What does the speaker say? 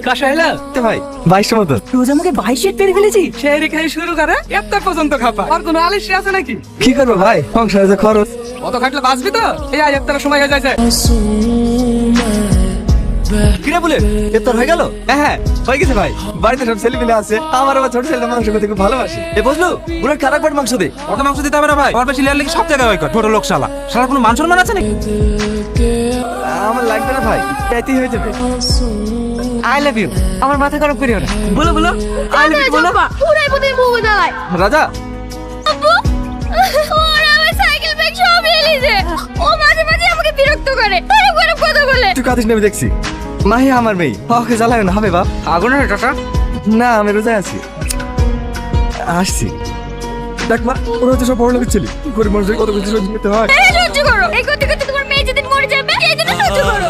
কাশা এলা তে ভাই 22 মতো রোজ আমাকে 22 পেরে ফেলেছি সেই খাই শুরু করে এত পর্যন্ত খাপা আর কোনো আলিশি আছে নাকি কি করবো ভাই সংসারে যে খরচ অত খাটলে বাঁচবি তো এই আজ একটা সময় হয়ে যাচ্ছে কিরে বলে এ তোর হয়ে গেল হ্যাঁ হয়ে গেছে ভাই বাড়িতে সব ছেলে মিলে আছে আমার আবার ছোট ছেলে মাংস খেতে খুব ভালোবাসে এ বুঝলো পুরো কারাক পাট মাংস দে অত মাংস দিতে হবে না ভাই, ওর বেশি লেয়ার লেগে সব জায়গায় হয় ছোট লোক শালা শালা কোনো মান সম্মান আছে নাকি? আমার লাগবে না ভাই এতেই হয়ে যাবে আই লাভ ইউ আমার মাথা খারাপ করিও না বলো বলো আই লাভ ইউ বলো পুরাই বুঝে মুখ দাঁড়ায় রাজা আব্বু ওরা আমার সাইকেল ব্যাগ সব এলিছে ও মাঝে মাঝে আমাকে বিরক্ত করে খারাপ খারাপ কথা বলে তুই কাঁদিস না আমি দেখছি মাহি আমার মেয়ে ওকে জ্বালায় না হবে বাপ আগুন হয় টাটা না আমি রোজায় আছি আসছি দেখ মা ওরা তো সব বড় লোকের ছেলে গরিব মানুষের কত কিছু সহ্য করতে হয় এই সহ্য করো এই করতে করতে তোমার মেয়ে যেদিন মরে যাবে এই দিন সহ্য করো